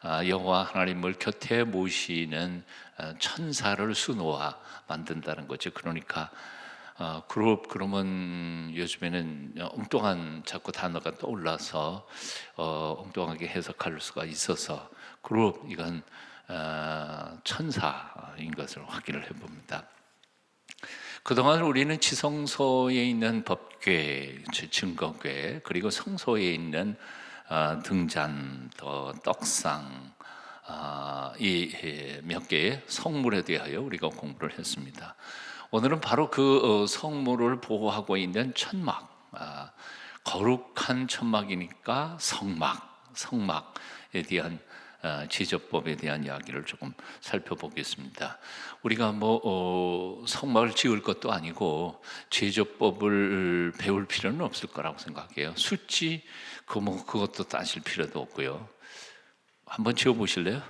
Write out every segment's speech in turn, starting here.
여호와 하나님을 곁에 모시는 천사를 수놓아 만든다는 거죠. 그러니까 그러면 요즘에는 엉뚱한 자꾸 단어가 떠올라서 엉뚱하게 해석할 수가 있어서 그룹 이건 천사인 것을 확인을 해봅니다. 그동안 우리는 지성소에 있는 법궤, 증거궤, 그리고 성소에 있는 등잔, 떡상 이 몇 개의 성물에 대하여 우리가 공부를 했습니다. 오늘은 바로 그 성물을 보호하고 있는 천막, 거룩한 천막이니까 성막에 대한 지저법에 대한 이야기를 조금 살펴보겠습니다. 우리가 성막을 지을 것도 아니고 제조법을 배울 필요는 없을 거라고 생각해요. 숫지 그것도 따질 필요도 없고요. 한번 지어보실래요?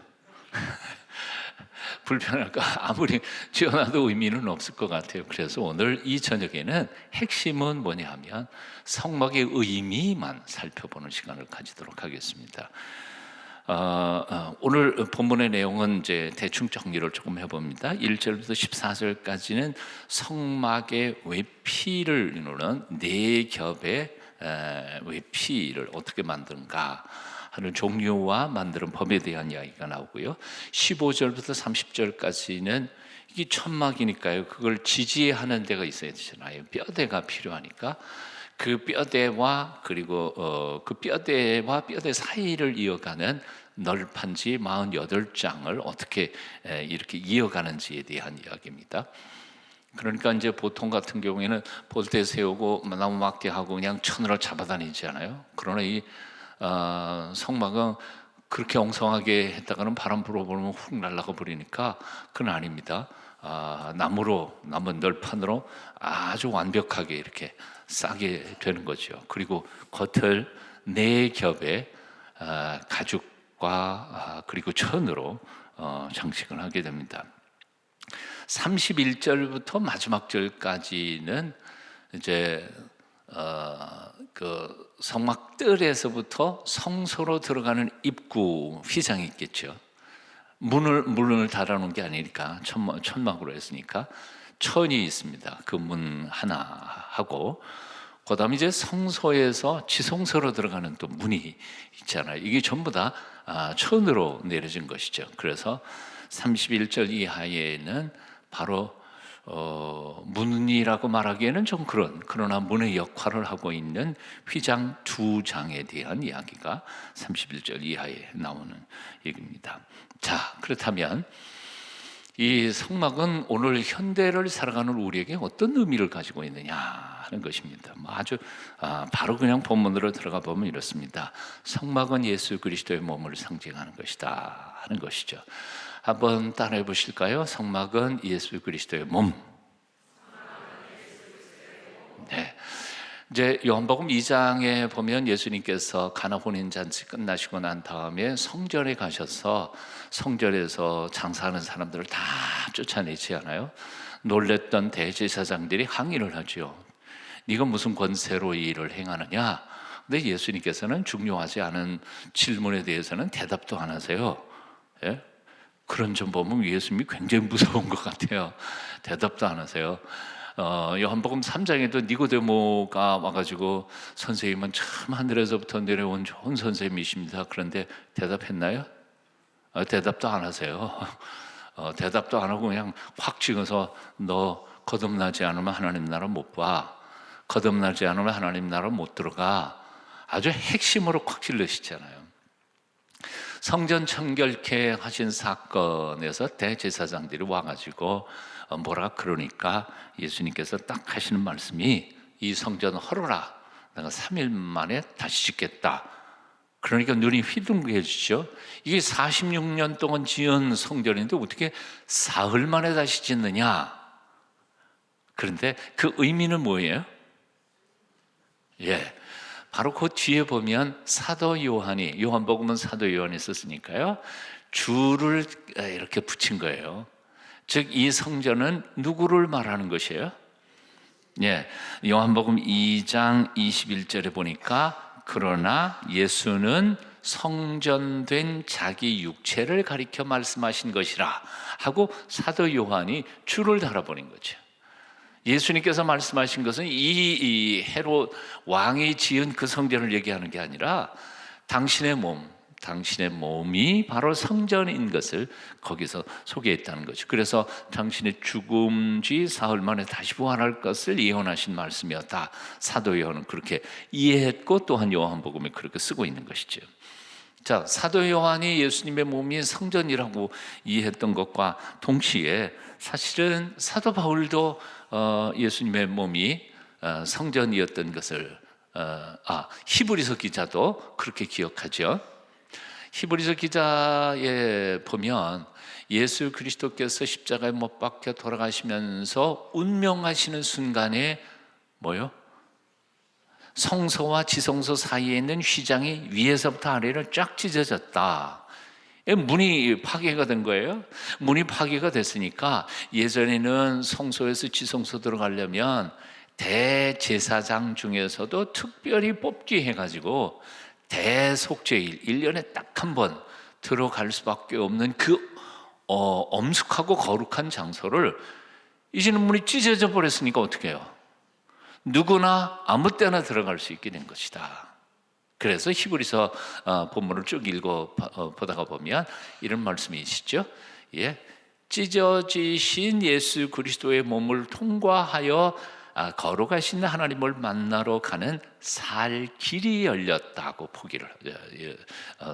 불편할까? 아무리 지어놔도 의미는 없을 것 같아요. 그래서 오늘 이 저녁에는 핵심은 뭐냐 하면 성막의 의미만 살펴보는 시간을 가지도록 하겠습니다. 오늘 본문의 내용은 이제 대충 정리를 조금 해봅니다. 1절부터 14절까지는 성막의 외피를 이루는 네 겹의 외피를 어떻게 만드는가 하는 종류와 만드는 법에 대한 이야기가 나오고요. 15절부터 30절까지는 이게 천막이니까요. 그걸 지지하는 데가 있어야 되잖아요. 뼈대가 필요하니까 그 뼈대와 그리고 그 뼈대와 뼈대 사이를 이어가는 널판지 48장을 어떻게 이렇게 이어가는지에 대한 이야기입니다. 그러니까 이제 보통 같은 경우에는 볼때 세우고 나무 막대하고 그냥 천으로 잡아다니잖아요. 그러나 이 성막은 그렇게 엉성하게 했다가는 바람 불어보면 훅 날아가 버리니까 그건 아닙니다. 나무 널판으로 아주 완벽하게 이렇게 싸게 되는 거죠. 그리고 겉을 네 겹의 가죽과 그리고 천으로 장식을 하게 됩니다. 31절부터 마지막 절까지는 이제 그 성막 뜰에서부터 성소로 들어가는 입구 휘장이 있겠죠. 문을 달아놓은 게 아니니까 천막으로 했으니까 천이 있습니다. 그 문 하나 하고 그다음에 이제 성소에서 지성소로 들어가는 또 문이 있잖아요. 이게 전부 다 천으로 내려진 것이죠. 그래서 31절 이하에는 바로 문이라고 말하기에는 좀 그러나 문의 역할을 하고 있는 휘장 2장에 대한 이야기가 31절 이하에 나오는 얘기입니다. 자, 그렇다면 이 성막은 오늘 현대를 살아가는 우리에게 어떤 의미를 가지고 있느냐 하는 것입니다. 아주 바로 그냥 본문으로 들어가 보면 이렇습니다. 성막은 예수 그리스도의 몸을 상징하는 것이다 하는 것이죠. 한번 따라해 보실까요? 성막은 예수 그리스도의 몸. 네. 이제 요한복음 2장에 보면 예수님께서 가나 혼인 잔치 끝나시고 난 다음에 성전에 가셔서 성전에서 장사하는 사람들을 다 쫓아내지 않아요? 놀랬던 대제사장들이 항의를 하죠. 네가 무슨 권세로 이 일을 행하느냐? 근데 예수님께서는 중요하지 않은 질문에 대해서는 대답도 안 하세요. 예? 그런 점 보면 예수님이 굉장히 무서운 것 같아요. 대답도 안 하세요. 요한복음 3장에도 니고데모가 와가지고 선생님은 참 하늘에서부터 내려온 좋은 선생님이십니다. 그런데 대답했나요? 대답도 안 하세요. 대답도 안 하고 그냥 확 찍어서 너 거듭나지 않으면 하나님 나라 못 봐. 거듭나지 않으면 하나님 나라 못 들어가. 아주 핵심으로 콱 찔러시잖아요. 성전 청결케 하신 사건에서 대제사장들이 와가지고 뭐라 그러니까 예수님께서 딱 하시는 말씀이 이 성전 헐어라. 내가 3일 만에 다시 짓겠다. 그러니까 눈이 휘둥그레지죠. 이게 46년 동안 지은 성전인데 어떻게 사흘 만에 다시 짓느냐. 그런데 그 의미는 뭐예요? 바로 그 뒤에 보면 사도 요한이, 요한복음은 사도 요한이 썼으니까요, 줄을 이렇게 붙인 거예요. 즉 이 성전은 누구를 말하는 것이에요? 요한복음 2장 21절에 보니까 그러나 예수는 성전된 자기 육체를 가리켜 말씀하신 것이라 하고 사도 요한이 줄을 달아버린 거죠. 예수님께서 말씀하신 것은 이 헤롯 왕이 지은 그 성전을 얘기하는 게 아니라 당신의 몸이 바로 성전인 것을 거기서 소개했다는 거죠. 그래서 당신의 죽음 뒤 사흘 만에 다시 부활할 것을 예언하신 말씀이었다. 사도 요한은 그렇게 이해했고 또한 요한복음에 그렇게 쓰고 있는 것이죠. 자, 사도 요한이 예수님의 몸이 성전이라고 이해했던 것과 동시에 사실은 사도 바울도 예수님의 몸이 성전이었던 것을 히브리서 기자도 그렇게 기억하죠. 히브리서 기자에 보면 예수 그리스도께서 십자가에 못 박혀 돌아가시면서 운명하시는 순간에 뭐요? 성소와 지성소 사이에 있는 휘장이 위에서부터 아래로 쫙 찢어졌다. 문이 파괴가 된 거예요. 문이 파괴가 됐으니까 예전에는 성소에서 지성소 들어가려면 대제사장 중에서도 특별히 뽑기 해가지고 대속죄일 1년에 딱 한 번 들어갈 수밖에 없는 그 엄숙하고 거룩한 장소를 이제는 문이 찢어져 버렸으니까 어떻게 해요? 누구나 아무 때나 들어갈 수 있게 된 것이다. 그래서 히브리서 본문을 쭉 보다가 보면 이런 말씀이 있죠. 찢어지신 예수 그리스도의 몸을 통과하여 거룩하신 하나님을 만나러 가는 살 길이 열렸다고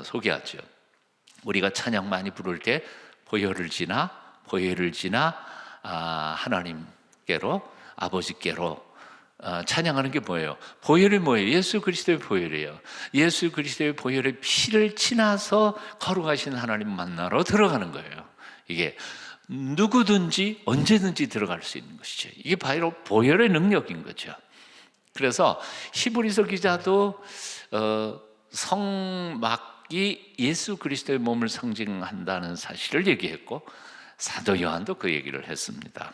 소개하죠. 우리가 찬양 많이 부를 때 보혈을 지나 하나님께로 아버지께로 찬양하는 게 뭐예요? 보혈이 뭐예요? 예수 그리스도의 보혈이에요. 예수 그리스도의 보혈의 피를 지나서 거룩하신 하나님 만나러 들어가는 거예요. 이게 누구든지 언제든지 들어갈 수 있는 것이죠. 이게 바로 보혈의 능력인 거죠. 그래서 히브리서 기자도 성막이 예수 그리스도의 몸을 상징한다는 사실을 얘기했고 사도 요한도 그 얘기를 했습니다.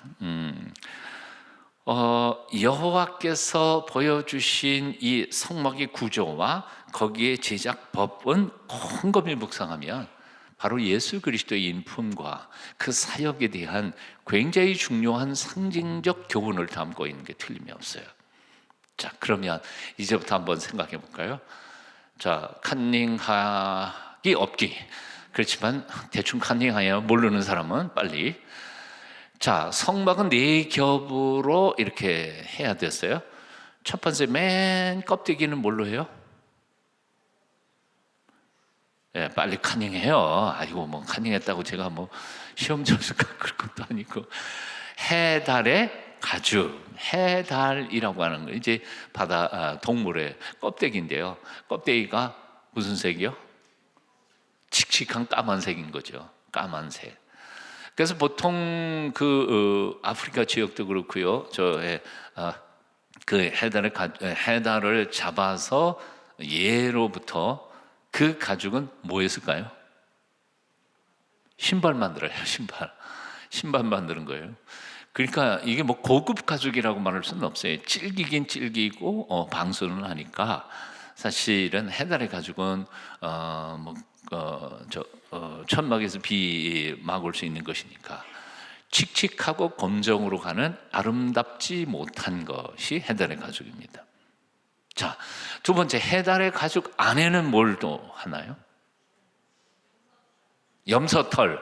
여호와께서 보여주신 이 성막의 구조와 거기에 제작법은 곰곰이 묵상하면 바로 예수 그리스도의 인품과 그 사역에 대한 굉장히 중요한 상징적 교훈을 담고 있는 게 틀림이 없어요. 자, 그러면 이제부터 한번 생각해 볼까요? 자, 컨닝하기 없기. 그렇지만 대충 컨닝하여 모르는 사람은 빨리. 자, 성막은 4겹으로 이렇게 해야 됐어요. 첫 번째 맨 껍데기는 뭘로 해요? 빨리 컨닝해요. 아이고 뭐 컨닝했다고 제가 뭐 시험 점수 깎을 것도 아니고. 해달의 가죽, 해달이라고 하는 거 이제 동물의 껍데기인데요. 껍데기가 무슨 색이요? 칙칙한 까만색인 거죠. 까만색. 그래서 보통 아프리카 지역도 그렇고요. 그 해달을 잡아서 예로부터 그 가죽은 뭐였을까요? 신발 만들어요. 신발 만드는 거예요. 그러니까 이게 뭐 고급 가죽이라고 말할 수는 없어요. 질기긴 질기고 방수는 하니까 사실은 해달의 가죽은 천막에서 비 막을 수 있는 것이니까 칙칙하고 검정으로 가는 아름답지 못한 것이 해달의 가죽입니다. 자, 두 번째 해달의 가죽 안에는 뭘 또 하나요? 염소털,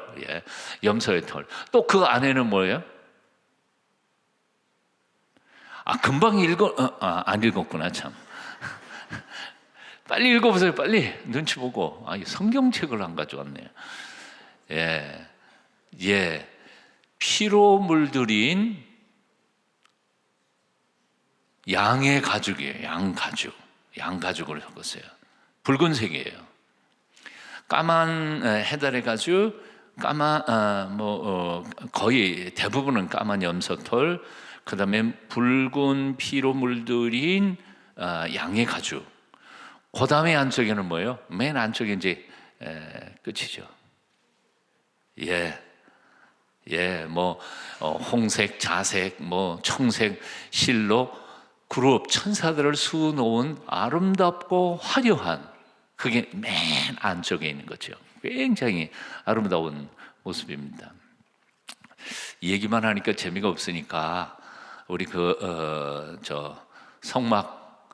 염소의 털. 또 그 안에는 뭐예요? 금방 안 읽었구나 참. 빨리 읽어보세요. 빨리 눈치 보고. 성경책을 안 가져왔네요. 피로 물들인 양의 가죽이에요. 양가죽을 섞었어요. 붉은색이에요. 까만 해달의 가죽, 거의 대부분은 까만 염소털, 그 다음에 붉은 피로 물들인 양의 가죽. 그 다음에 안쪽에는 뭐예요? 맨 안쪽에 이제 끝이죠. 홍색, 자색, 청색 실로 그룹 천사들을 수놓은 아름답고 화려한 그게 맨 안쪽에 있는 거죠. 굉장히 아름다운 모습입니다. 이 얘기만 하니까 재미가 없으니까 우리 성막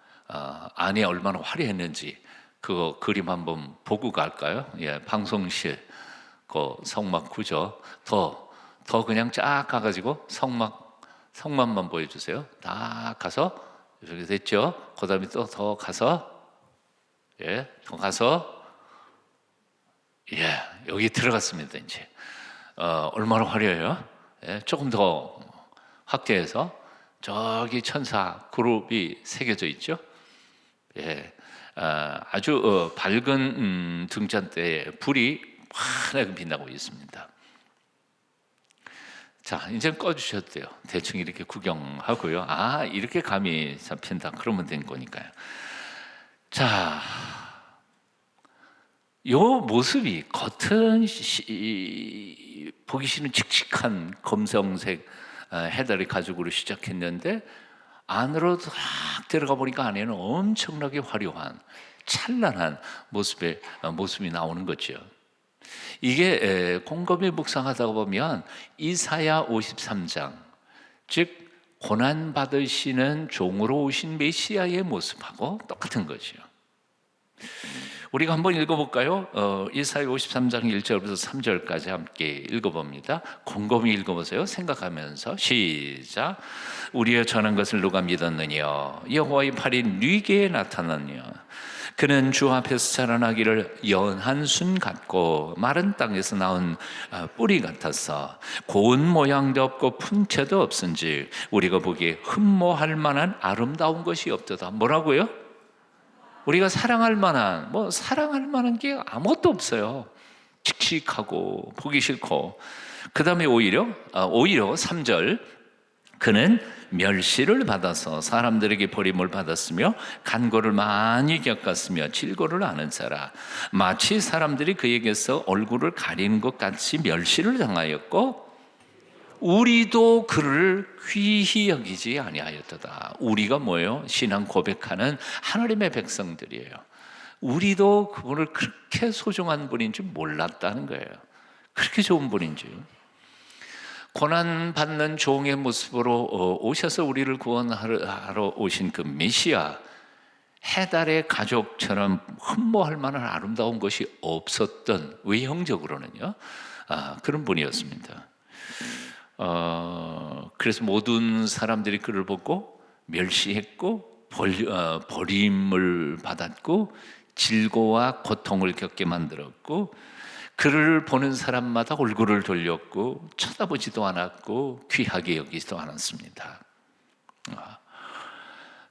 안에 얼마나 화려했는지 그거 그림 한번 보고 갈까요? 예, 방송실 그 성막 구조 더 그냥 쫙 가가지고 성막만 보여주세요. 딱 가서 이렇게 됐죠? 그 다음에 또 더 가서 더 가서 여기 들어갔습니다. 이제 얼마나 화려해요? 조금 더 확대해서 저기 천사 그룹이 새겨져 있죠. 아주 밝은 등잔대에 불이 환하게 빛나고 있습니다. 자, 이제 꺼주셔도 돼요. 대충 이렇게 구경하고요. 이렇게 감이 잡힌다. 그러면 된 거니까요. 자, 요 모습이 겉은 보기 싫은 칙칙한 검정색 해달의 가죽으로 시작했는데 안으로 딱 들어가 보니까 안에는 엄청나게 화려한 찬란한 모습이 나오는 거죠. 이게 곰곰이 묵상하다 보면 이사야 53장, 즉 고난 받으시는 종으로 오신 메시아의 모습하고 똑같은 거죠. 우리가 한번 읽어볼까요? 이사야 53장 1절부터 3절까지 함께 읽어봅니다. 곰곰이 읽어보세요. 생각하면서 시작. 우리여 전한 것을 누가 믿었느냐? 여호와의 팔이 네게 나타났느냐? 그는 주 앞에서 자라나기를 연한 순 같고 마른 땅에서 나온 뿌리 같아서 고운 모양도 없고 품체도 없은지 우리가 보기에 흠모할 만한 아름다운 것이 없도다. 뭐라고요? 우리가 사랑할 만한 게 아무것도 없어요. 칙칙하고 보기 싫고. 그 다음에 오히려 3절, 그는 멸시를 받아서 사람들에게 버림을 받았으며 간고를 많이 겪었으며 질고를 아는 자라. 마치 사람들이 그에게서 얼굴을 가리는 것 같이 멸시를 당하였고 우리도 그를 귀히 여기지 아니하였도다. 우리가 뭐예요? 신앙 고백하는 하나님의 백성들이에요. 우리도 그분을 그렇게 소중한 분인 줄 몰랐다는 거예요. 그렇게 좋은 분인 줄. 고난받는 종의 모습으로 오셔서 우리를 구원하러 오신 그 메시아, 해달의 가족처럼 흠모할 만한 아름다운 것이 없었던, 외형적으로는요, 그런 분이었습니다. 그래서 모든 사람들이 그를 보고 멸시했고 버림을 받았고 질고와 고통을 겪게 만들었고 그를 보는 사람마다 얼굴을 돌렸고 쳐다보지도 않았고 귀하게 여기지도 않았습니다.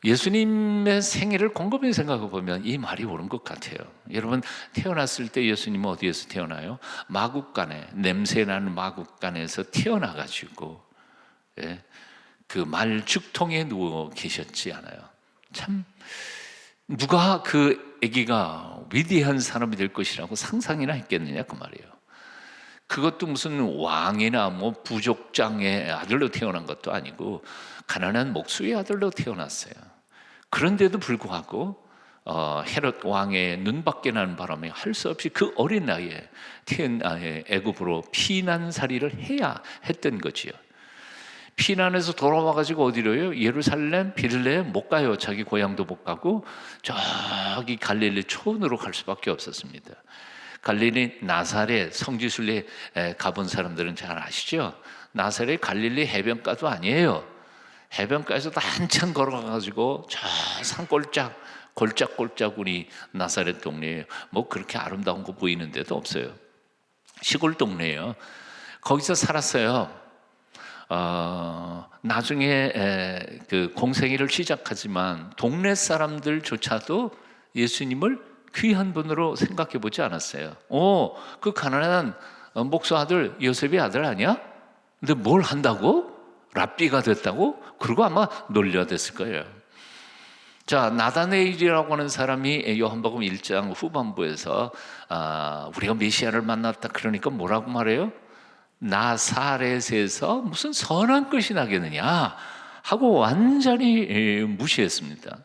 예수님의 생애를 곰곰이 생각해 보면 이 말이 옳은 것 같아요. 여러분, 태어났을 때 예수님은 어디에서 태어나요? 마국간에, 냄새나는 마국간에서 태어나가지고 그 말죽통에 누워 계셨지 않아요. 참 누가 그 아기가 위대한 사람이 될 것이라고 상상이나 했겠느냐 그 말이에요. 그것도 무슨 왕이나 부족장의 아들로 태어난 것도 아니고 가난한 목수의 아들로 태어났어요. 그런데도 불구하고 헤롯 왕의 눈밖에 나는 바람에 할 수 없이 그 어린 나이에 애굽으로 피난살이를 해야 했던 거지요. 피난해서 돌아와가지고 어디로요? 예루살렘, 베들레헴 못 가요. 자기 고향도 못 가고 저기 갈릴리 초원으로 갈 수밖에 없었습니다. 갈릴리 나사렛 성지순례 가본 사람들은 잘 아시죠? 나사렛 갈릴리 해변가도 아니에요. 해변가에서도 한참 걸어가가지고 저 산골짝 골짝골짜구리 나사렛 동네에 그렇게 아름다운 거 보이는 데도 없어요. 시골 동네예요. 거기서 살았어요. 나중에 그 공생애를 시작하지만 동네 사람들조차도 예수님을 귀한 분으로 생각해 보지 않았어요. 그 가난한 목수 아들 요셉의 아들 아니야? 근데 뭘 한다고? 랍비가 됐다고? 그러고 아마 놀려댔을 거예요. 자, 나다네일이라고 하는 사람이 요한복음 1장 후반부에서 우리가 메시아를 만났다 그러니까 뭐라고 말해요? 나사렛에서 무슨 선한 것이 나겠느냐 하고 완전히 무시했습니다.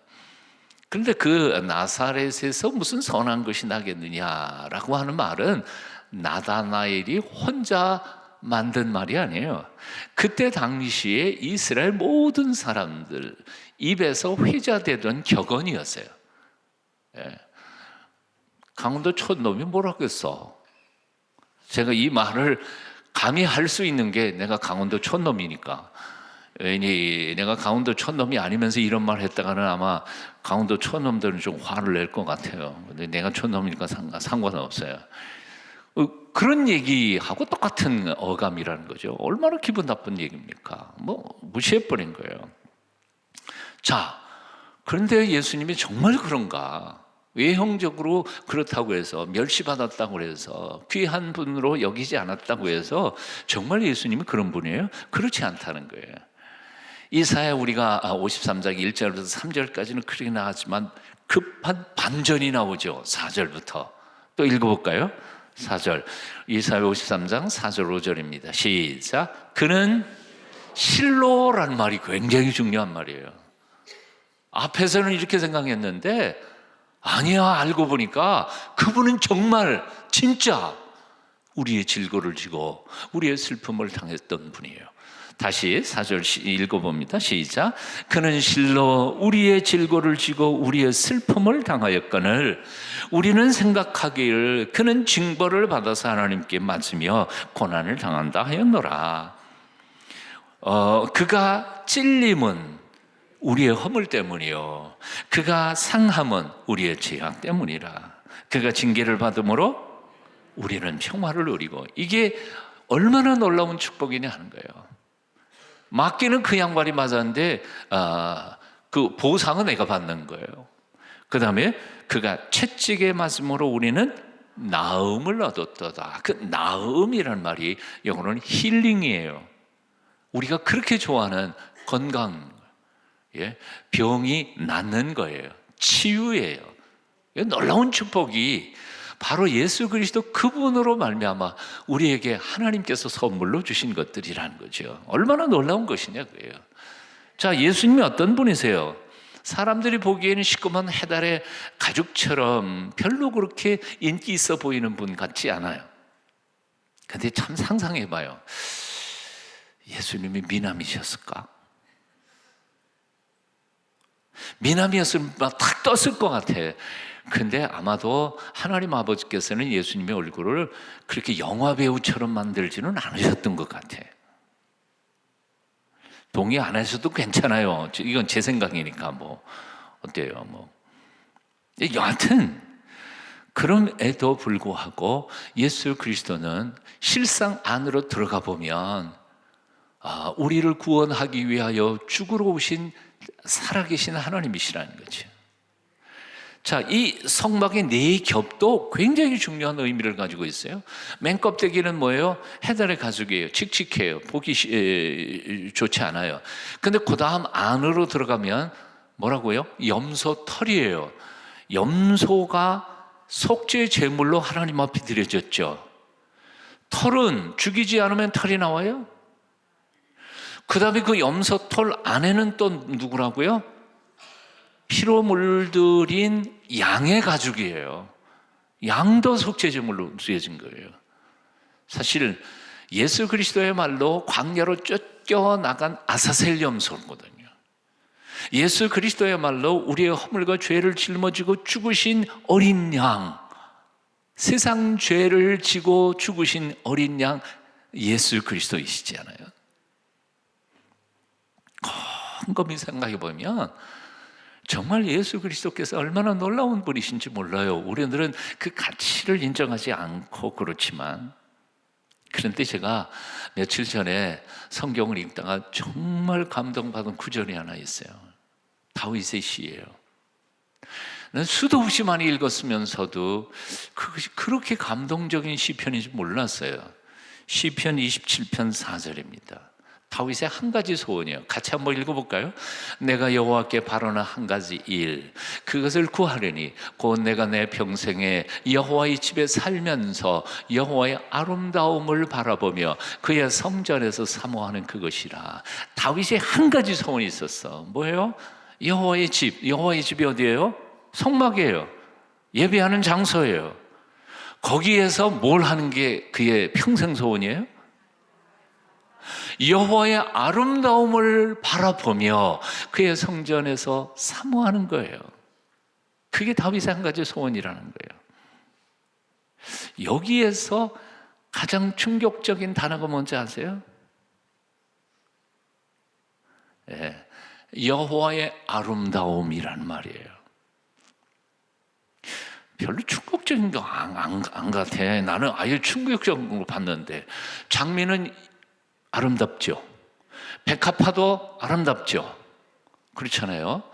그런데 그 나사렛에서 무슨 선한 것이 나겠느냐라고 하는 말은 나다나엘이 혼자 만든 말이 아니에요. 그때 당시에 이스라엘 모든 사람들 입에서 회자되던 격언이었어요. 예. 강원도 촌놈이 뭐라겠어? 제가 이 말을 감히 할 수 있는 게 내가 강원도 촌놈이니까. 왜니 내가 강원도 촌놈이 아니면서 이런 말 했다가는 아마 강원도 촌놈들은 좀 화를 낼 것 같아요. 근데 내가 촌놈이니까 상관없어요. 그런 얘기하고 똑같은 어감이라는 거죠. 얼마나 기분 나쁜 얘기입니까? 뭐 무시해버린 거예요. 자, 그런데 예수님이 정말 그런가? 외형적으로 그렇다고 해서 멸시받았다고 해서 귀한 분으로 여기지 않았다고 해서 정말 예수님이 그런 분이에요? 그렇지 않다는 거예요. 이사야 우리가 53장 1절부터 3절까지는 그렇게 나왔지만 급한 반전이 나오죠. 4절부터 또 읽어볼까요? 4절 이사야 53장 4절 5절입니다. 시작. 그는 실로라는 말이 굉장히 중요한 말이에요. 앞에서는 이렇게 생각했는데 아니야, 알고 보니까 그분은 정말 진짜 우리의 질고를 지고 우리의 슬픔을 당했던 분이에요. 다시 4절 읽어봅니다. 시작. 그는 실로 우리의 질고를 지고 우리의 슬픔을 당하였거늘 우리는 생각하기를 그는 징벌을 받아서 하나님께 맞으며 고난을 당한다 하였노라. 그가 찔림은 우리의 허물 때문이요 그가 상함은 우리의 죄악 때문이라. 그가 징계를 받음으로 우리는 평화를 누리고. 이게 얼마나 놀라운 축복이냐 하는 거예요. 맞기는 그 양반이 맞았는데 그 보상은 내가 받는 거예요. 그 다음에 그가 채찍에 맞음으로 우리는 나음을 얻었도다. 그 나음이란 말이 영어로는 힐링이에요. 우리가 그렇게 좋아하는 건강, 병이 낫는 거예요. 치유예요. 놀라운 축복이 바로 예수 그리스도 그분으로 말미암아 우리에게 하나님께서 선물로 주신 것들이라는 거죠. 얼마나 놀라운 것이냐 그예요. 자, 예수님이 어떤 분이세요? 사람들이 보기에는 시커먼 해달의 가죽처럼 별로 그렇게 인기 있어 보이는 분 같지 않아요. 근데 참 상상해봐요. 예수님이 미남이셨을까? 미남이었으면 막 탁 떴을 것 같아. 근데 아마도 하나님 아버지께서는 예수님의 얼굴을 그렇게 영화 배우처럼 만들지는 않으셨던 것 같아. 동의 안 하셔도 괜찮아요. 이건 제 생각이니까 뭐 어때요? 뭐 여하튼 그럼에도 불구하고 예수 그리스도는 실상 안으로 들어가 보면 우리를 구원하기 위하여 죽으러 오신 살아계신 하나님이시라는 거죠. 자, 이 성막의 네 겹도 굉장히 중요한 의미를 가지고 있어요. 맨 껍데기는 뭐예요? 해달의 가죽이에요. 칙칙해요. 보기 좋지 않아요. 근데 그 다음 안으로 들어가면 뭐라고요? 염소 털이에요. 염소가 속죄 제물로 하나님 앞에 드려졌죠. 털은 죽이지 않으면 털이 나와요? 그 다음에 그 염소 털 안에는 또 누구라고요? 피로 물들인 양의 가죽이에요. 양도 속죄제물로 쓰여진 거예요. 사실 예수 그리스도의 말로 광야로 쫓겨나간 아사셀 염소거든요. 예수 그리스도의 말로 우리의 허물과 죄를 짊어지고 죽으신 어린 양, 세상 죄를 지고 죽으신 어린 양 예수 그리스도이시잖아요. 곰곰이 생각해 보면 정말 예수 그리스도께서 얼마나 놀라운 분이신지 몰라요. 우리들은 그 가치를 인정하지 않고 그렇지만, 그런데 제가 며칠 전에 성경을 읽다가 정말 감동받은 구절이 하나 있어요. 다윗의 시예요. 난 수도 없이 많이 읽었으면서도 그것이 그렇게 감동적인 시편인지 몰랐어요. 시편 27편 4절입니다. 다윗의 한 가지 소원이에요. 같이 한번 읽어볼까요? 내가 여호와께 바라는 한 가지 일, 그것을 구하려니 곧 내가 내 평생에 여호와의 집에 살면서 여호와의 아름다움을 바라보며 그의 성전에서 사모하는 그것이라. 다윗의 한 가지 소원이 있었어. 뭐예요? 여호와의 집. 여호와의 집이 어디예요? 성막이에요. 예배하는 장소예요. 거기에서 뭘 하는 게 그의 평생 소원이에요? 여호와의 아름다움을 바라보며 그의 성전에서 사모하는 거예요. 그게 다윗의 한 가지 소원이라는 거예요. 여기에서 가장 충격적인 단어가 뭔지 아세요? 예, 여호와의 아름다움이란 말이에요. 별로 충격적인 거 안 같아. 나는 아예 충격적인 걸 봤는데, 장미는 아름답죠. 백합화도 아름답죠. 그렇잖아요.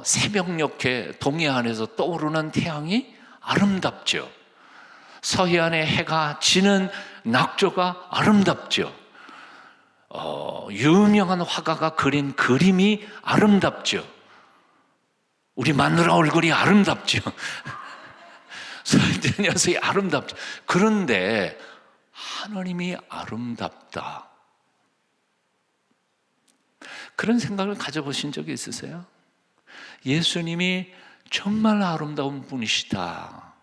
새벽녘에 동해안에서 떠오르는 태양이 아름답죠. 서해안의 해가 지는 낙조가 아름답죠. 유명한 화가가 그린 그림이 아름답죠. 우리 마누라 얼굴이 아름답죠. 설대 녀석이 아름답죠. 그런데 하나님이 아름답다, 그런 생각을 가져보신 적이 있으세요? 예수님이 정말 아름다운 분이시다,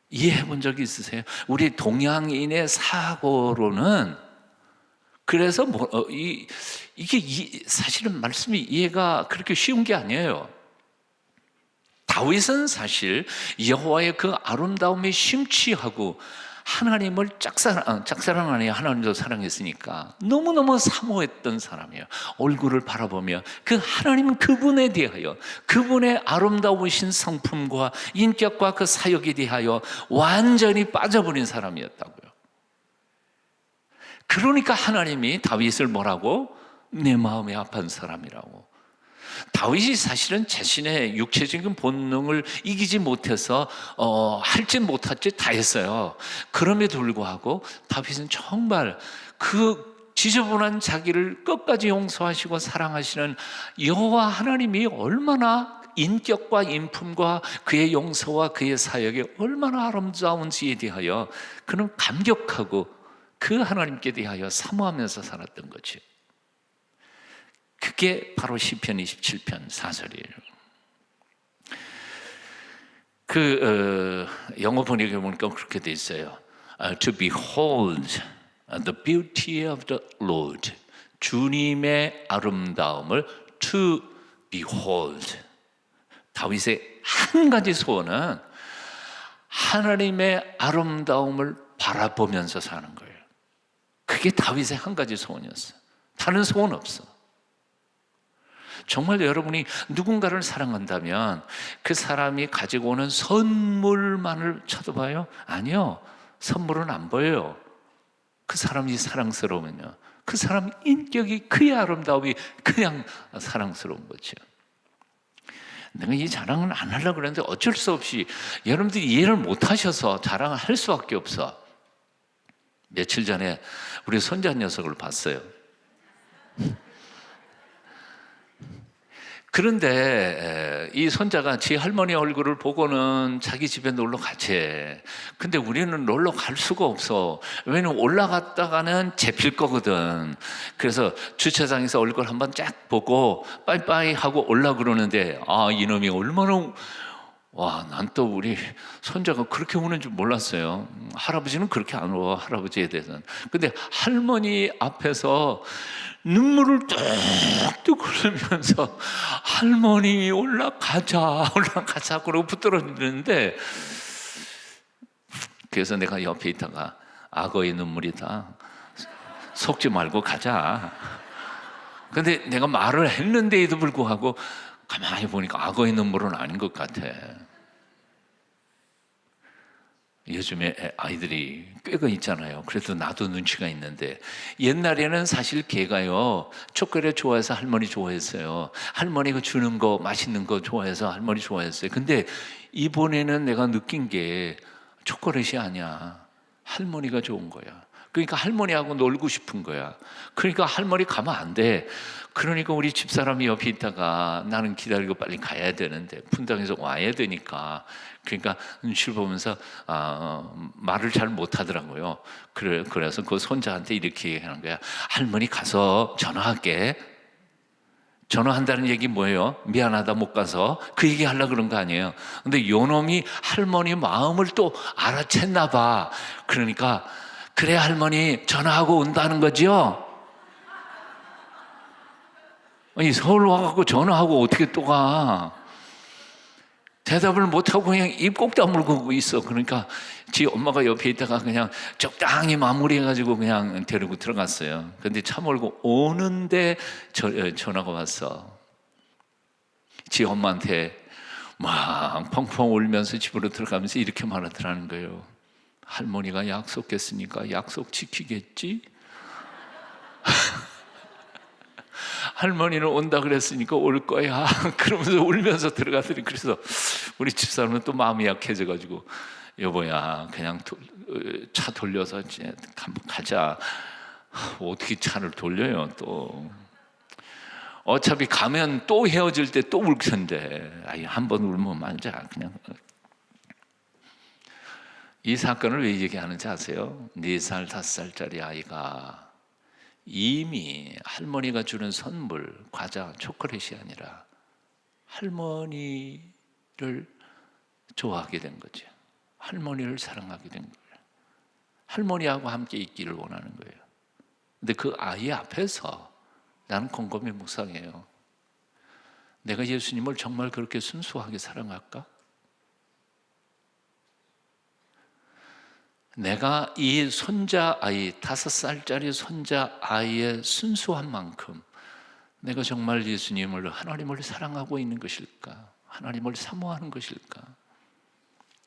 이해해 본 적이 있으세요? 우리 동양인의 사고로는 그래서 이게 사실은 말씀이 이해가 그렇게 쉬운 게 아니에요. 다윗은 사실 여호와의 그 아름다움에 심취하고 하나님을 짝사랑 아니에요. 하나님도 사랑했으니까 너무너무 사모했던 사람이에요. 얼굴을 바라보며 그 하나님 그분에 대하여, 그분의 아름다우신 성품과 인격과 그 사역에 대하여 완전히 빠져버린 사람이었다고요. 그러니까 하나님이 다윗을 뭐라고? 내 마음에 합한 사람이라고. 다윗이 사실은 자신의 육체적인 본능을 이기지 못해서 할지 못할지 다 했어요. 그럼에도 불구하고 다윗은 정말 그 지저분한 자기를 끝까지 용서하시고 사랑하시는 여호와 하나님이 얼마나 인격과 인품과 그의 용서와 그의 사역이 얼마나 아름다운지에 대하여 그는 감격하고 그 하나님께 대하여 사모하면서 살았던 거죠. 그게 바로 시편 27편 4절이에요. 영어 번역에 보니까 그렇게 돼 있어요. To behold the beauty of the Lord. 주님의 아름다움을 to behold. 다윗의 한 가지 소원은 하나님의 아름다움을 바라보면서 사는 거예요. 그게 다윗의 한 가지 소원이었어요. 다른 소원 없어. 정말 여러분이 누군가를 사랑한다면 그 사람이 가지고 오는 선물만을 쳐다봐요? 아니요. 선물은 안 보여요. 그 사람이 사랑스러우면요, 그 사람 인격이, 그의 아름다움이 그냥 사랑스러운 거죠. 내가 이 자랑은 안 하려고 그랬는데 어쩔 수 없이 여러분들이 이해를 못 하셔서 자랑을 할 수밖에 없어. 며칠 전에 우리 손자 녀석을 봤어요. 그런데 이 손자가 지 할머니 얼굴을 보고는 자기 집에 놀러 가지. 근데 우리는 놀러 갈 수가 없어. 왜냐면 올라갔다가는 잡힐 거거든. 그래서 주차장에서 얼굴 한번 쫙 보고 빠이빠이 하고 올라 그러는데, 이놈이 얼마나, 난 또 우리 손자가 그렇게 우는 줄 몰랐어요. 할아버지는 그렇게 안 워, 할아버지에 대해서는. 근데 할머니 앞에서 눈물을 뚝뚝 흘리면서 할머니 올라가자 그러고 붙들어주는데, 그래서 내가 옆에 있다가 악어의 눈물이다, 속지 말고 가자. 근데 내가 말을 했는데에도 불구하고 가만히 보니까 악어의 눈물은 아닌 것 같아. 요즘에 아이들이 꽤가 있잖아요. 그래도 나도 눈치가 있는데, 옛날에는 사실 걔가요 초콜릿 좋아해서 할머니 좋아했어요. 할머니가 주는 거, 맛있는 거 좋아해서 할머니 좋아했어요. 근데 이번에는 내가 느낀 게 초콜릿이 아니야, 할머니가 좋은 거야. 그러니까 할머니하고 놀고 싶은 거야. 그러니까 할머니 가면 안 돼. 그러니까 우리 집사람이 옆에 있다가 나는 기다리고 빨리 가야 되는데 분당에서 와야 되니까, 그러니까 눈치를 보면서 말을 잘 못하더라고요. 그래서 그 손자한테 이렇게 얘기하는 거야. 할머니 가서 전화할게. 전화한다는 얘기 뭐예요? 미안하다 못 가서 그 얘기 하려고 그런 거 아니에요. 근데 요놈이 할머니 마음을 또 알아챘나 봐. 그러니까 그래 할머니 전화하고 온다는 거죠. 아니 서울 와갖고 전화하고 어떻게 또 가? 대답을 못하고 그냥 입 꼭 다물고 있어. 그러니까 지 엄마가 옆에 있다가 그냥 적당히 마무리해가지고 그냥 데리고 들어갔어요. 근데 차 몰고 오는데 전화가 왔어. 지 엄마한테 막 펑펑 울면서 집으로 들어가면서 이렇게 말하더라는 거예요. 할머니가 약속했으니까 약속 지키겠지? 할머니는 온다 그랬으니까 올 거야. 그러면서 울면서 들어가더니 그래서 우리 집사람은 또 마음이 약해져가지고 여보야 그냥 차 돌려서 이제 한번 가자. 어떻게 차를 돌려요 또. 어차피 가면 또 헤어질 때 또 울 텐데 한 번 울면 말자 그냥. 이 사건을 왜 얘기하는지 아세요? 4살, 5살짜리 아이가 이미 할머니가 주는 선물, 과자, 초콜릿이 아니라 할머니를 좋아하게 된 거죠. 할머니를 사랑하게 된 거예요. 할머니하고 함께 있기를 원하는 거예요. 근데 그 아이 앞에서 나는 곰곰이 묵상해요. 내가 예수님을 정말 그렇게 순수하게 사랑할까? 내가 이 손자아이 5살짜리 손자아이의 순수한 만큼 내가 정말 예수님을 하나님을 사랑하고 있는 것일까? 하나님을 사모하는 것일까?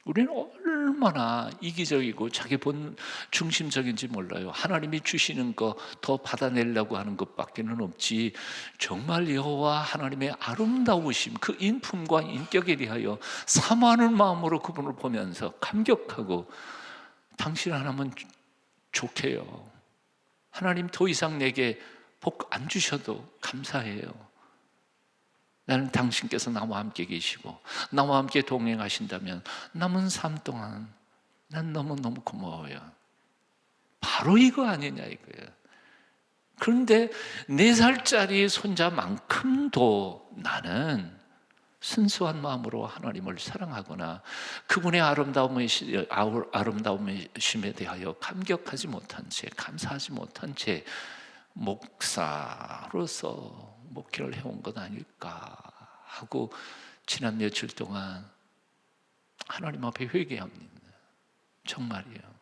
우리는 얼마나 이기적이고 자기 본 중심적인지 몰라요. 하나님이 주시는 거 더 받아내려고 하는 것밖에는 없지. 정말 여호와 하나님의 아름다우심, 그 인품과 인격에 대하여 사모하는 마음으로 그분을 보면서 감격하고 당신 하나면 좋게요. 하나님 더 이상 내게 복 안 주셔도 감사해요. 나는 당신께서 나와 함께 계시고 나와 함께 동행하신다면 남은 삶 동안 난 너무너무 고마워요. 바로 이거 아니냐 이거예요. 그런데 4살짜리 손자만큼도 나는 순수한 마음으로 하나님을 사랑하거나 그분의 아름다움심에 대하여 감격하지 못한 채, 감사하지 못한 채 목사로서 목회를 해온 것 아닐까 하고 지난 며칠 동안 하나님 앞에 회개합니다. 정말이에요.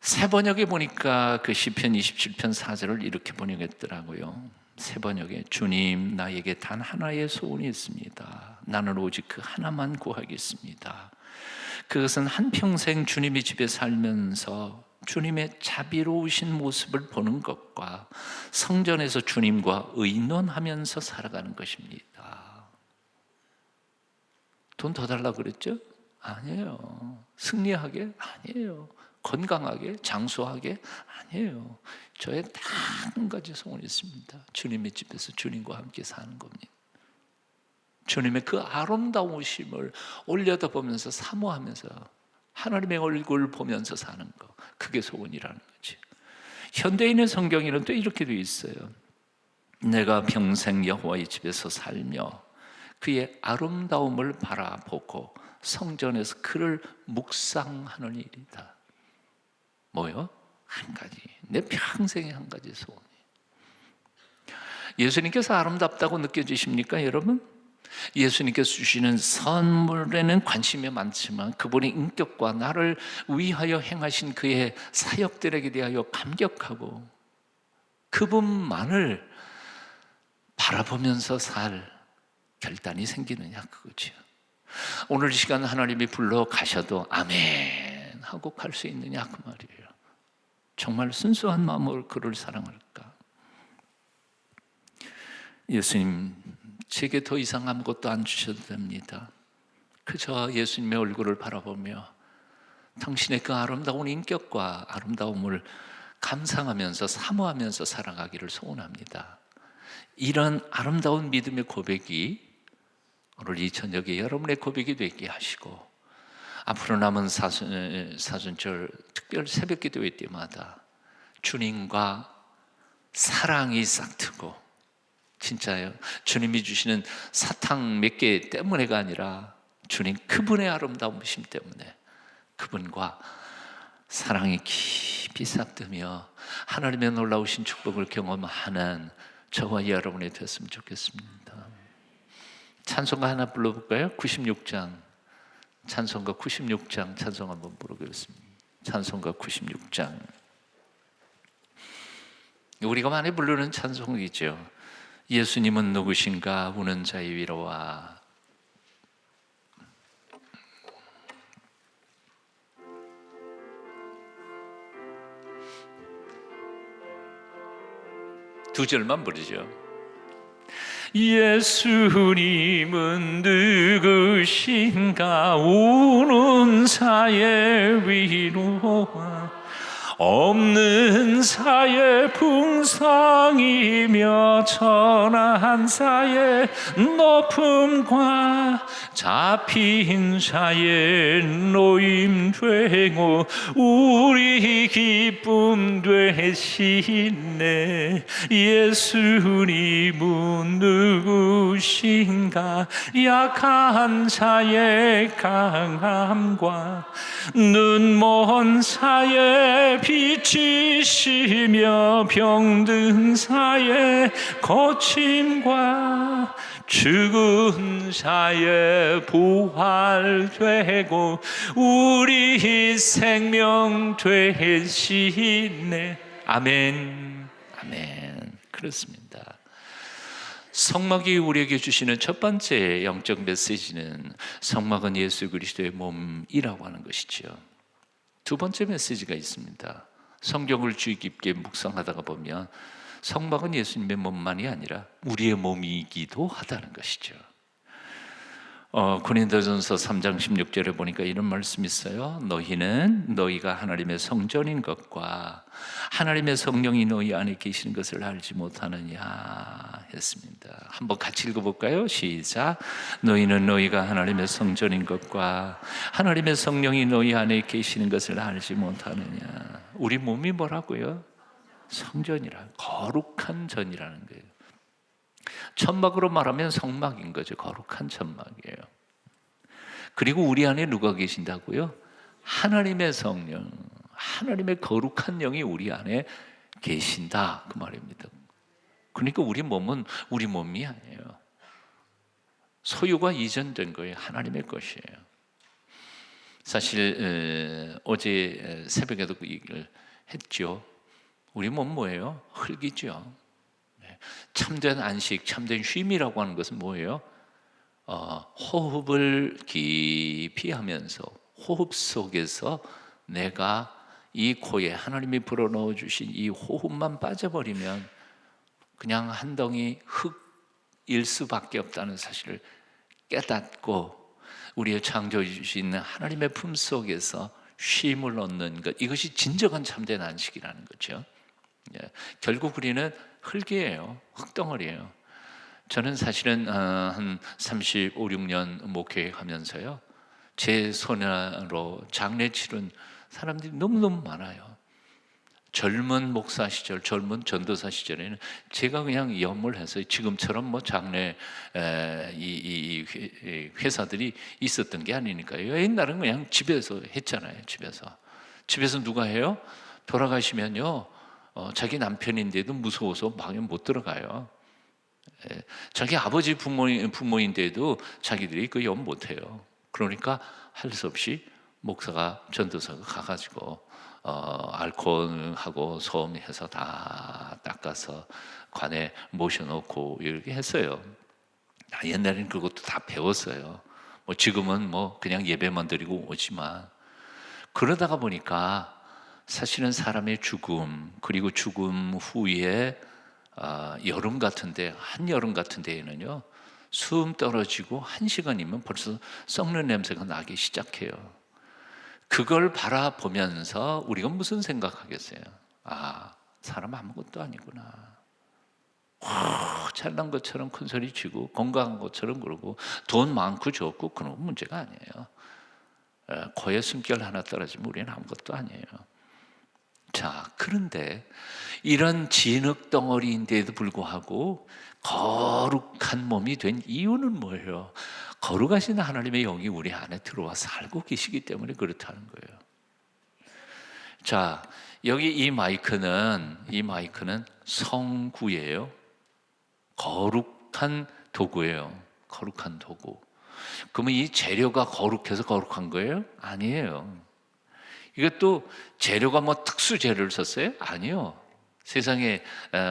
새 번역에 보니까 그 시편 27편 4절을 이렇게 번역했더라고요. 새 번역에 주님 나에게 단 하나의 소원이 있습니다. 나는 오직 그 하나만 구하겠습니다. 그것은 한평생 주님의 집에 살면서 주님의 자비로우신 모습을 보는 것과 성전에서 주님과 의논하면서 살아가는 것입니다. 돈 더 달라고 그랬죠? 아니에요. 승리하게? 아니에요. 건강하게? 장수하게? 아니에요. 저의 단 한 가지 소원이 있습니다. 주님의 집에서 주님과 함께 사는 겁니다. 주님의 그 아름다우심을 올려다보면서 사모하면서 하나님의 얼굴을 보면서 사는 거, 그게 소원이라는 거지. 현대인의 성경에는 또 이렇게 되어 있어요. 내가 평생 여호와의 집에서 살며 그의 아름다움을 바라보고 성전에서 그를 묵상하는 일이다. 뭐요? 한 가지, 내 평생의 한 가지 소원이. 예수님께서 아름답다고 느껴지십니까, 여러분? 예수님께서 주시는 선물에는 관심이 많지만 그분의 인격과 나를 위하여 행하신 그의 사역들에게 대하여 감격하고 그분만을 바라보면서 살 결단이 생기느냐, 그거죠. 오늘 이 시간 하나님이 불러 가셔도 아멘 하고 갈 수 있느냐, 그 말이에요. 정말 순수한 마음으로 그를 사랑할까? 예수님, 제게 더 이상 아무것도 안 주셔도 됩니다. 그저 예수님의 얼굴을 바라보며 당신의 그 아름다운 인격과 아름다움을 감상하면서 사모하면서 살아가기를 소원합니다. 이런 아름다운 믿음의 고백이 오늘 이 저녁에 여러분의 고백이 되게 하시고 앞으로 남은 사순절 특별 새벽 기도회 때마다 주님과 사랑이 싹트고, 진짜요. 주님이 주시는 사탕 몇 개 때문에가 아니라 주님 그분의 아름다우심 때문에 그분과 사랑이 깊이 싹트며 하나님의 놀라우신 축복을 경험하는 저와 여러분이 됐으면 좋겠습니다. 찬송가 하나 불러볼까요? 96장, 찬송가 96장 찬송 한번 부르겠습니다. 찬송가 96장, 우리가 많이 부르는 찬송이죠. 예수님은 누구신가 우는 자의 위로와. 두 절만 부르죠. 예수님은 누구신가 우는 자의 위로와 없는 자의 풍성이며 천한 자의 높음과 잡힌 자의 노임 되고 우리 기쁨 되시네. 예수님은 누구신가 약한 자의 강함과 눈먼 자의 빛이시며 병든 자의 고침과 죽은 자의 부활되고 우리 생명 되시네. 아멘. 아멘. 그렇습니다. 성막이 우리에게 주시는 첫 번째 영적 메시지는 성막은 예수 그리스도의 몸이라고 하는 것이죠. 두 번째 메시지가 있습니다. 성경을 주의 깊게 묵상하다가 보면 성막은 예수님의 몸만이 아니라 우리의 몸이기도 하다는 것이죠. 고린도전서 3장 16절에 보니까 이런 말씀이 있어요. 너희는 너희가 하나님의 성전인 것과 하나님의 성령이 너희 안에 계시는 것을 알지 못하느냐 했습니다. 한번 같이 읽어볼까요? 시작. 너희는 너희가 하나님의 성전인 것과 하나님의 성령이 너희 안에 계시는 것을 알지 못하느냐. 우리 몸이 뭐라고요? 성전이라, 거룩한 전이라는 거예요. 천막으로 말하면 성막인 거죠. 거룩한 천막이에요. 그리고 우리 안에 누가 계신다고요? 하나님의 성령, 하나님의 거룩한 영이 우리 안에 계신다, 그 말입니다. 그러니까 우리 몸은 우리 몸이 아니에요. 소유가 이전된 거예요. 하나님의 것이에요. 사실 어제 새벽에도 그 얘기를 했죠. 우리 몸 뭐예요? 흙이죠. 참된 안식, 참된 쉼이라고 하는 것은 뭐예요? 호흡을 깊이 하면서 호흡 속에서 내가 이 코에 하나님이 불어넣어 주신 이 호흡만 빠져버리면 그냥 한 덩이 흙일 수밖에 없다는 사실을 깨닫고 우리의 창조해 주신 하나님의 품 속에서 쉼을 얻는 것, 이것이 진정한 참된 안식이라는 거죠. 결국 우리는 흙이에요. 흙덩어리예요. 저는 사실은 한 35, 6년 목회하면서요, 제 손으로 장례 치른 사람들이 너무너무 많아요. 젊은 목사 시절, 젊은 전도사 시절에는 제가 그냥 염을해서 지금처럼 뭐 장례 이 회사들이 있었던 게 아니니까요. 옛날은 그냥 집에서 했잖아요. 집에서 누가 해요? 돌아가시면요, 자기 남편인데도 무서워서 방에 못 들어가요. 자기 아버지 부모인데도 자기들이 그 염 못해요. 그러니까 할 수 없이 목사가, 전도사가 가가지고 알코올하고 소음해서 다 닦아서 관에 모셔놓고 이렇게 했어요. 옛날에는 그것도 다 배웠어요. 뭐 지금은 뭐 그냥 예배만 드리고 오지만, 그러다가 보니까 사실은 사람의 죽음, 그리고 죽음 후에 여름 같은데, 한여름 같은 데에는요, 수음 떨어지고 1시간이면 벌써 썩는 냄새가 나기 시작해요. 그걸 바라보면서 우리가 무슨 생각하겠어요? 사람 아무것도 아니구나. 잘난 것처럼 큰 소리 치고 건강한 것처럼 그러고 돈 많고 좋고 그런 건 문제가 아니에요. 코에 숨결 하나 떨어지면 우리는 아무것도 아니에요. 자, 그런데 이런 진흙 덩어리인데도 불구하고 거룩한 몸이 된 이유는 뭐예요? 거룩하신 하나님의 영이 우리 안에 들어와 살고 계시기 때문에 그렇다는 거예요. 자, 여기 이 마이크는 성구예요. 거룩한 도구예요. 거룩한 도구. 그러면 이 재료가 거룩해서 거룩한 거예요? 아니에요. 이것도 재료가 뭐 특수 재료를 썼어요? 아니요. 세상에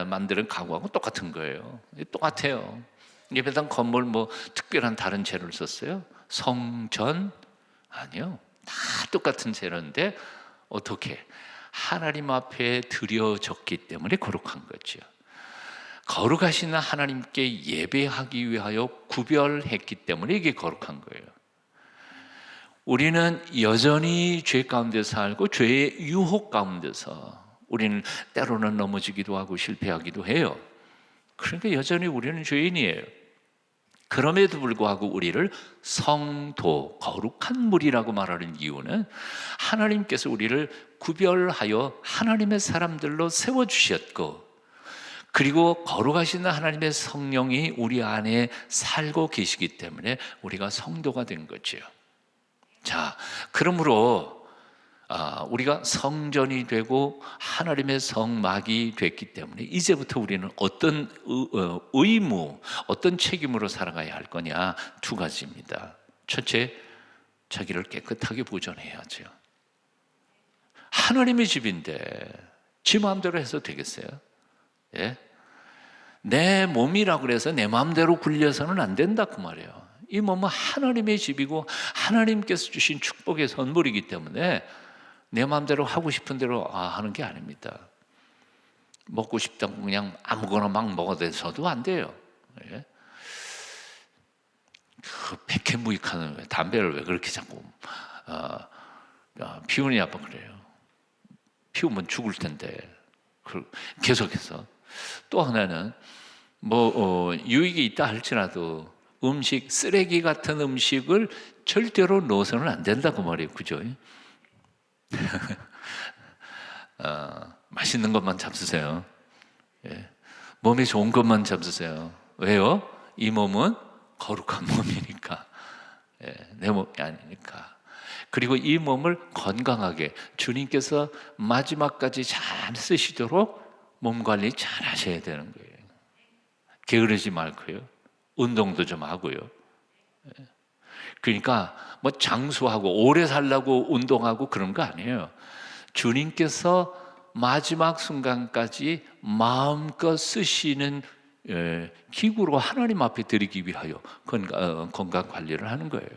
만드는 가구하고 똑같은 거예요. 똑같아요. 예배당 건물 뭐 특별한 다른 재료를 썼어요? 성전? 아니요. 다 똑같은 재료인데 어떻게? 하나님 앞에 드려졌기 때문에 거룩한 거죠. 거룩하신 하나님께 예배하기 위하여 구별했기 때문에 이게 거룩한 거예요. 우리는 여전히 죄 가운데 살고 죄의 유혹 가운데서 우리는 때로는 넘어지기도 하고 실패하기도 해요. 그러니까 여전히 우리는 죄인이에요. 그럼에도 불구하고 우리를 성도, 거룩한 무리라고 말하는 이유는 하나님께서 우리를 구별하여 하나님의 사람들로 세워주셨고, 그리고 거룩하신 하나님의 성령이 우리 안에 살고 계시기 때문에 우리가 성도가 된 거죠. 자, 그러므로 우리가 성전이 되고 하나님의 성막이 됐기 때문에 이제부터 우리는 어떤 의무, 어떤 책임으로 살아가야 할 거냐, 두 가지입니다. 첫째, 자기를 깨끗하게 보존해야죠. 하나님의 집인데 지 마음대로 해서 되겠어요? 예? 내 몸이라고 해서 내 마음대로 굴려서는 안 된다 그 말이에요. 이 몸은 하나님의 집이고 하나님께서 주신 축복의 선물이기 때문에 내 마음대로 하고 싶은 대로 하는 게 아닙니다. 먹고 싶다고 그냥 아무거나 막 먹어대서도 안 돼요. 예? 그 백해무익하는 담배를 왜 그렇게 자꾸 피우느냐 그래요. 피우면 죽을 텐데 계속해서. 또 하나는 유익이 있다 할지라도 음식, 쓰레기 같은 음식을 절대로 넣어서는 안 된다고 말이에요. 그죠? 맛있는 것만 잡수세요. 예. 몸에 좋은 것만 잡수세요. 왜요? 이 몸은 거룩한 몸이니까. 예. 내 몸이 아니니까. 그리고 이 몸을 건강하게 주님께서 마지막까지 잘 쓰시도록 몸 관리 잘 하셔야 되는 거예요. 게으르지 말고요. 운동도 좀 하고요. 그러니까 뭐 장수하고 오래 살라고 운동하고 그런 거 아니에요. 주님께서 마지막 순간까지 마음껏 쓰시는 기구로 하나님 앞에 드리기 위하여 건강 관리를 하는 거예요.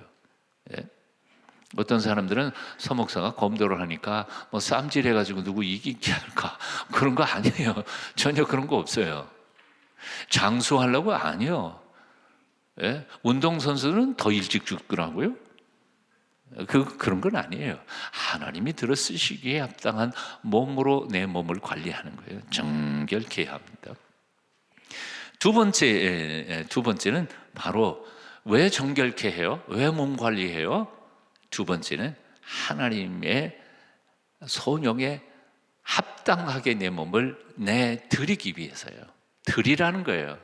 어떤 사람들은 서목사가 검도를 하니까 뭐 쌈질해가지고 누구 이기게 할까 그런 거 아니에요. 전혀 그런 거 없어요. 장수하려고 아니요. 예? 운동선수는 더 일찍 죽더라고요. 그런 건 아니에요. 하나님이 들어 쓰시기에 합당한 몸으로 내 몸을 관리하는 거예요. 정결케 해야 합니다. 두 번째는 바로 왜 정결케 해요? 왜 몸 관리해요? 두 번째는 하나님의 소명에 합당하게 내 몸을 내드리기 위해서요. 드리라는 거예요.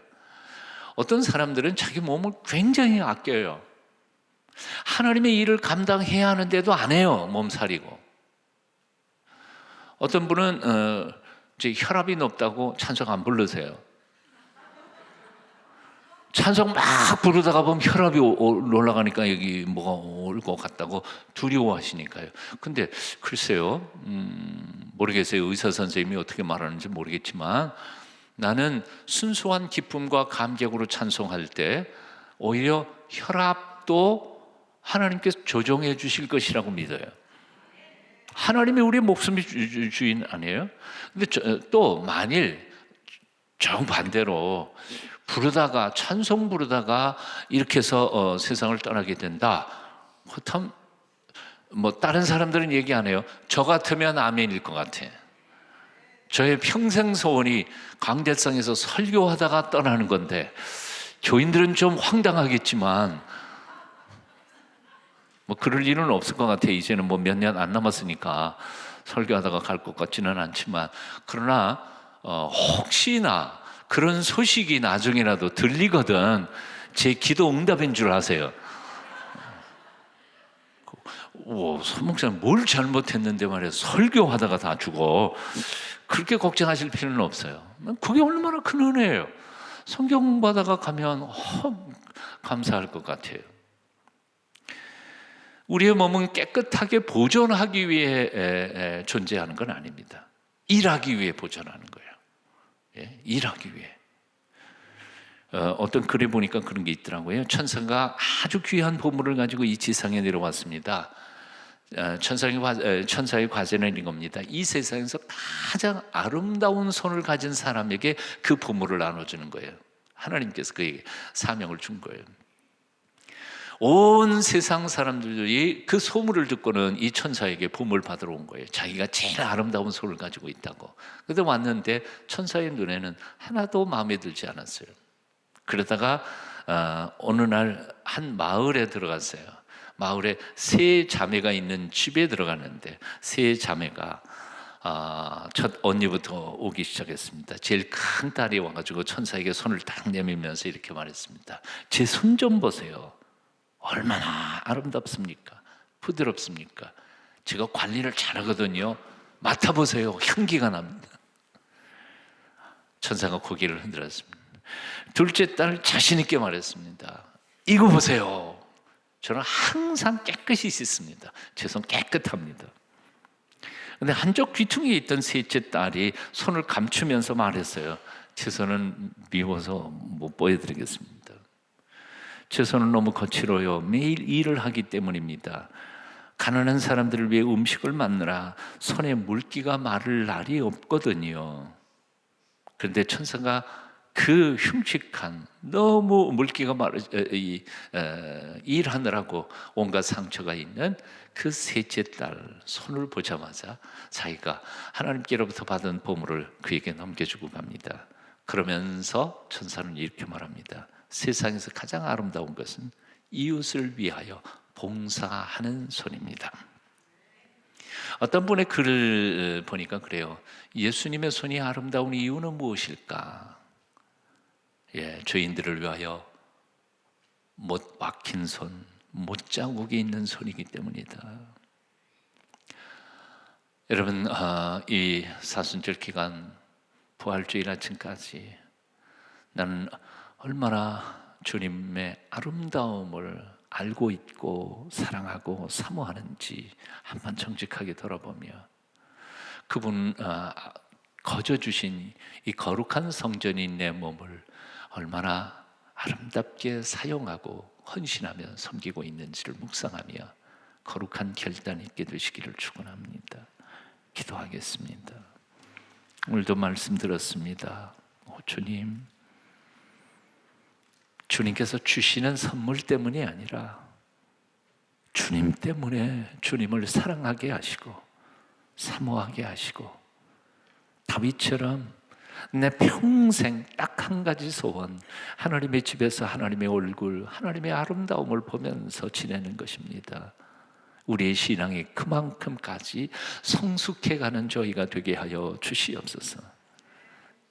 어떤 사람들은 자기 몸을 굉장히 아껴요. 하나님의 일을 감당해야 하는데도 안 해요. 몸살이고. 어떤 분은 이제 혈압이 높다고 찬송 안 부르세요. 찬송 막 부르다가 보면 혈압이 올라가니까 여기 뭐가 올 것 같다고 두려워하시니까요. 근데 글쎄요, 모르겠어요. 의사 선생님이 어떻게 말하는지 모르겠지만 나는 순수한 기쁨과 감격으로 찬송할 때 오히려 혈압도 하나님께서 조정해 주실 것이라고 믿어요. 하나님이 우리의 목숨의 주인 아니에요? 근데 또 만일 정반대로 부르다가 찬송 부르다가 이렇게 해서 세상을 떠나게 된다. 그렇다면 뭐 다른 사람들은 얘기 안 해요. 저 같으면 아멘일 것 같아. 저의 평생 소원이 강대상에서 설교하다가 떠나는 건데 교인들은 좀 황당하겠지만 뭐 그럴 일은 없을 것 같아요. 이제는 뭐 몇 년 안 남았으니까 설교하다가 갈 것 같지는 않지만, 그러나 혹시나 그런 소식이 나중에라도 들리거든 제 기도 응답인 줄 아세요. 서 목사님 뭘 잘못했는데 말이야 설교하다가 다 죽어. 그렇게 걱정하실 필요는 없어요. 그게 얼마나 큰 은혜예요. 성경 공부하다가 가면 감사할 것 같아요. 우리의 몸은 깨끗하게 보존하기 위해 존재하는 건 아닙니다. 일하기 위해 보존하는 거예요. 예, 일하기 위해. 어떤 글에 보니까 그런 게 있더라고요. 천사가 아주 귀한 보물을 가지고 이 지상에 내려왔습니다. 천사의 과제는 이겁니다. 이 세상에서 가장 아름다운 손을 가진 사람에게 그 보물을 나눠주는 거예요. 하나님께서 그에게 사명을 준 거예요. 온 세상 사람들이 그 소문을 듣고는 이 천사에게 보물 받으러 온 거예요. 자기가 제일 아름다운 손을 가지고 있다고. 그런데 왔는데 천사의 눈에는 하나도 마음에 들지 않았어요. 그러다가 어느 날 한 마을에 들어갔어요. 마을에 세 자매가 있는 집에 들어갔는데 세 자매가 첫 언니부터 오기 시작했습니다. 제일 큰 딸이 와가지고 천사에게 손을 딱 내밀면서 이렇게 말했습니다. 제 손 좀 보세요. 얼마나 아름답습니까? 부드럽습니까? 제가 관리를 잘하거든요. 맡아보세요. 향기가 납니다. 천사가 고개를 흔들었습니다. 둘째 딸 자신 있게 말했습니다. 이거 보세요. 저는 항상 깨끗이 씻습니다. 제 손 깨끗합니다. 근데 한쪽 귀퉁이에 있던 셋째 딸이 손을 감추면서 말했어요. 제 손은 미워서 못 보여드리겠습니다. 제 손은 너무 거칠어요. 매일 일을 하기 때문입니다. 가난한 사람들을 위해 음식을 만드라 손에 물기가 마를 날이 없거든요. 그런데 천사가 그 흉측한 너무 물기가 일하느라고 온갖 상처가 있는 그 셋째 딸 손을 보자마자 자기가 하나님께로부터 받은 보물을 그에게 넘겨주고 갑니다. 그러면서 천사는 이렇게 말합니다. 세상에서 가장 아름다운 것은 이웃을 위하여 봉사하는 손입니다. 어떤 분의 글을 보니까 그래요. 예수님의 손이 아름다운 이유는 무엇일까? 죄인들을 위하여 못 박힌 손, 못 자국이 있는 손이기 때문이다. 여러분, 이 사순절 기간 부활주일 아침까지 나는 얼마나 주님의 아름다움을 알고 있고 사랑하고 사모하는지 한번 정직하게 돌아보며 그분 거저 주신 이 거룩한 성전인 내 몸을 얼마나 아름답게 사용하고 헌신하며 섬기고 있는지를 묵상하며 거룩한 결단 있게 되시기를 축원합니다. 기도하겠습니다. 오늘도 말씀 들었습니다. 주님, 주님께서 주시는 선물 때문이 아니라 주님 때문에 주님을 사랑하게 하시고 사모하게 하시고 다윗처럼 내 평생 딱 한 가지 소원, 하나님의 집에서 하나님의 얼굴, 하나님의 아름다움을 보면서 지내는 것입니다. 우리의 신앙이 그만큼까지 성숙해가는 저희가 되게 하여 주시옵소서.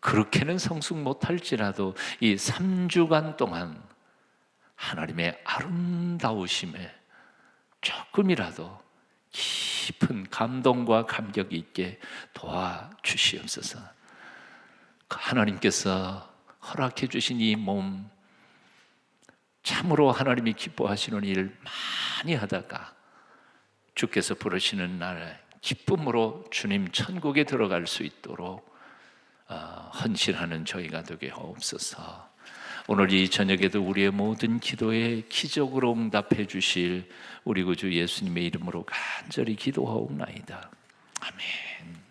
그렇게는 성숙 못할지라도 이 3주간 동안 하나님의 아름다우심에 조금이라도 깊은 감동과 감격이 있게 도와주시옵소서. 하나님께서 허락해 주신 이 몸, 참으로 하나님이 기뻐하시는 일 많이 하다가 주께서 부르시는 날 기쁨으로 주님 천국에 들어갈 수 있도록 헌신하는 저희가 되게 하옵소서. 오늘 이 저녁에도 우리의 모든 기도에 기적으로 응답해 주실 우리 구주 예수님의 이름으로 간절히 기도하옵나이다. 아멘.